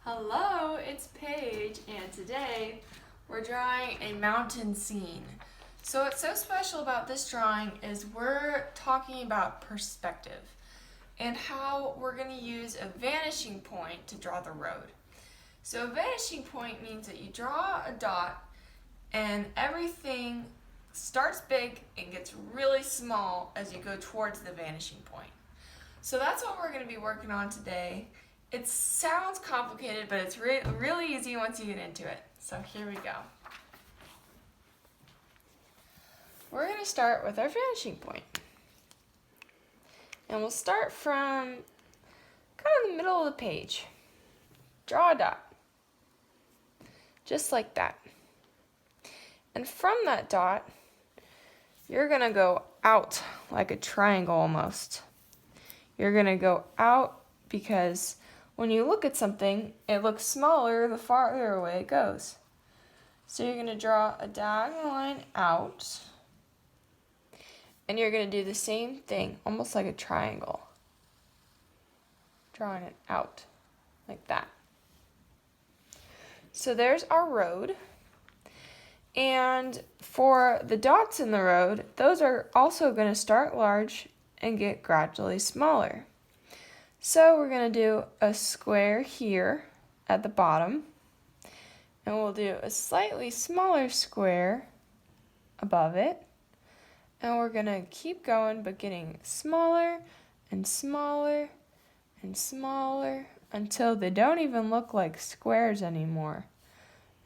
Hello, it's Paige, and today we're drawing a mountain scene. So what's so special about this drawing is we're talking about perspective and how we're going to use a vanishing point to draw the road. So a vanishing point means that you draw a dot and everything starts big and gets really small as you go towards the vanishing point. So that's what we're going to be working on today. It sounds complicated, but it's really easy once you get into it. So here we go. We're going to start with our vanishing point. And we'll start from kind of the middle of the page. Draw a dot. Just like that. And from that dot, you're going to go out like a triangle almost. You're going to go out because when you look at something, it looks smaller the farther away it goes. So you're going to draw a diagonal line out, and you're going to do the same thing, almost like a triangle. Drawing it out, like that. So there's our road. And for the dots in the road, those are also going to start large and get gradually smaller. So we're going to do a square here at the bottom, and we'll do a slightly smaller square above it, and we're going to keep going but getting smaller and smaller and smaller until they don't even look like squares anymore.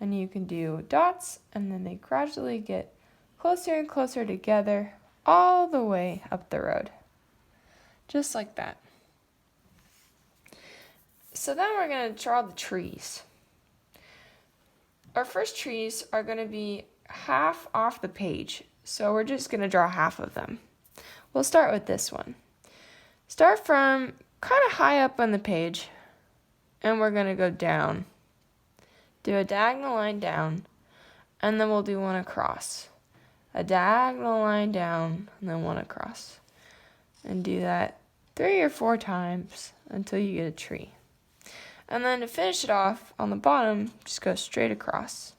And you can do dots, and then they gradually get closer and closer together all the way up the road, just like that. So then we're going to draw the trees. Our first trees are going to be half off the page, so we're just going to draw half of them. We'll start with this one. Start from kind of high up on the page, and we're going to go down. Do a diagonal line down, and then we'll do one across. A diagonal line down, and then one across. And do that 3 or 4 times until you get a tree. And then to finish it off, on the bottom, just go straight across.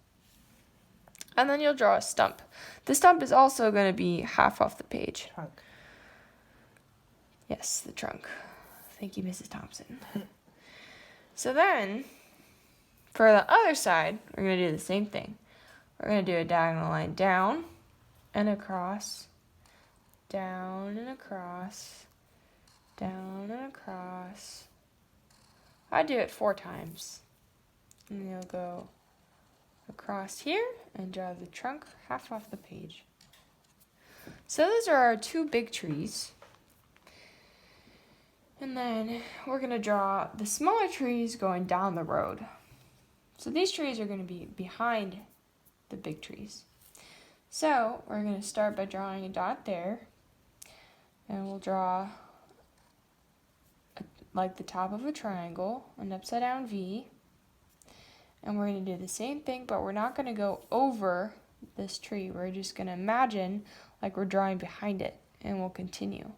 And then you'll draw a stump. The stump is also going to be half off the page. Trunk. Yes, the trunk. Thank you, Mrs. Thompson. So then, for the other side, we're going to do the same thing. We're going to do a diagonal line down and across, down and across, down and across. I do it 4 times. And you'll go across here and draw the trunk half off the page. So those are our 2 big trees. And then we're going to draw the smaller trees going down the road. So these trees are going to be behind the big trees. So we're going to start by drawing a dot there. And we'll draw like the top of a triangle, an upside down V. And we're going to do the same thing, but we're not going to go over this tree. We're just going to imagine like we're drawing behind it, and we'll continue.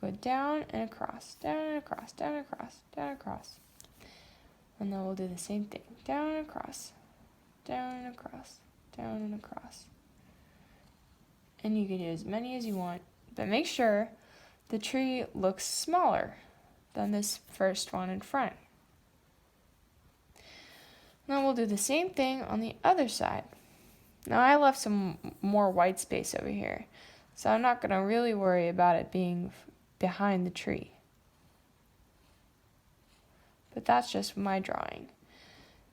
Go down and across, down and across, down and across, down and across. And then we'll do the same thing. Down and across, down and across, down and across. And you can do as many as you want, but make sure the tree looks smaller than this first one in front. Then we'll do the same thing on the other side. Now I left some more white space over here, so I'm not going to really worry about it being behind the tree. But that's just my drawing.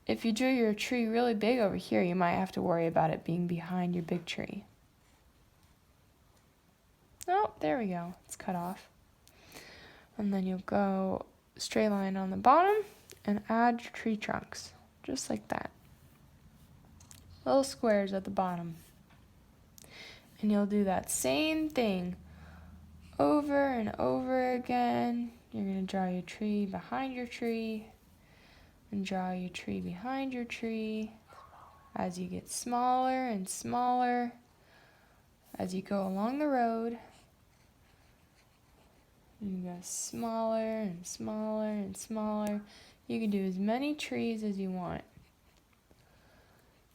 If you drew your tree really big over here, you might have to worry about it being behind your big tree. Oh, there we go. It's cut off. And then you'll go straight line on the bottom and add your tree trunks, just like that. Little squares at the bottom. And you'll do that same thing over and over again. You're going to draw your tree behind your tree and draw your tree behind your tree as you get smaller and smaller as you go along the road. You go smaller and smaller and smaller. You can do as many trees as you want.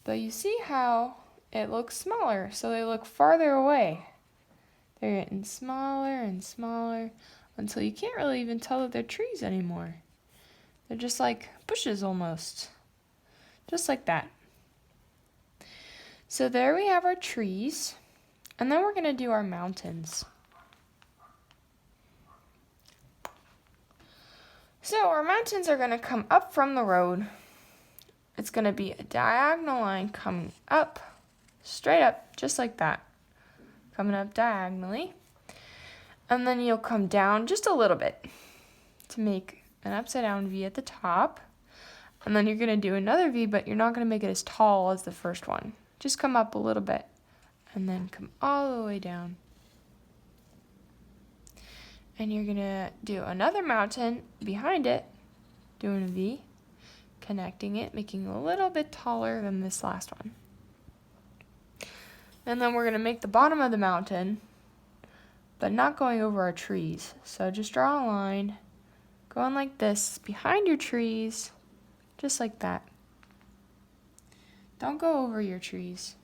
But you see how it looks smaller, so they look farther away. They're getting smaller and smaller until you can't really even tell that they're trees anymore. They're just like bushes almost. Just like that. So there we have our trees, and then we're going to do our mountains. So our mountains are going to come up from the road. It's going to be a diagonal line coming up, straight up, just like that. Coming up diagonally. And then you'll come down just a little bit to make an upside down V at the top. And then you're going to do another V, but you're not going to make it as tall as the first one. Just come up a little bit and then come all the way down. And you're going to do another mountain behind it, doing a V, connecting it, making it a little bit taller than this last one. And then we're going to make the bottom of the mountain, but not going over our trees. So just draw a line, going like this, behind your trees, just like that. Don't go over your trees.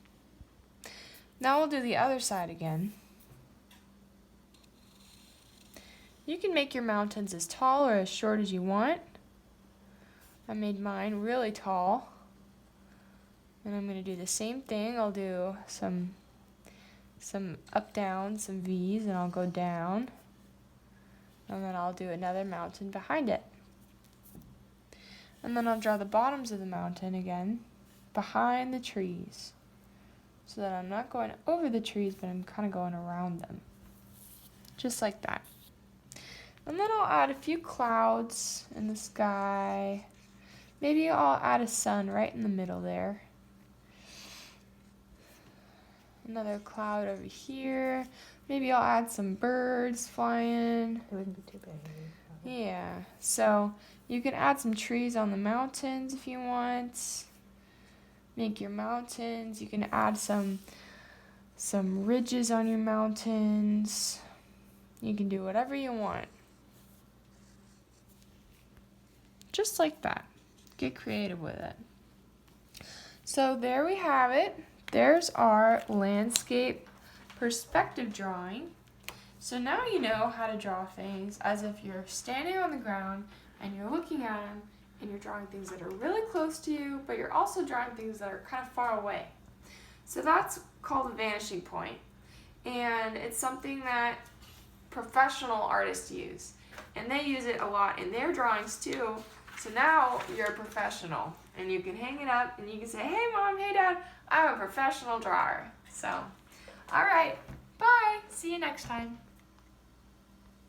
Now we'll do the other side again. You can make your mountains as tall or as short as you want. I made mine really tall. And I'm going to do the same thing. I'll do some up, down, some V's, and I'll go down. And then I'll do another mountain behind it. And then I'll draw the bottoms of the mountain again behind the trees. So that I'm not going over the trees, but I'm kind of going around them. Just like that. And then I'll add a few clouds in the sky. Maybe I'll add a sun right in the middle there. Another cloud over here. Maybe I'll add some birds flying. It wouldn't be too big. Yeah, so you can add some trees on the mountains if you want. Make your mountains. You can add some ridges on your mountains. You can do whatever you want. Just like that. Get creative with it. So there we have it. There's our landscape perspective drawing. So now you know how to draw things as if you're standing on the ground and you're looking at them and you're drawing things that are really close to you, but you're also drawing things that are kind of far away. So that's called a vanishing point. And it's something that professional artists use. And they use it a lot in their drawings too. So now you're a professional and you can hang it up and you can say, hey mom, hey dad, I'm a professional drawer. So, all right, bye, see you next time.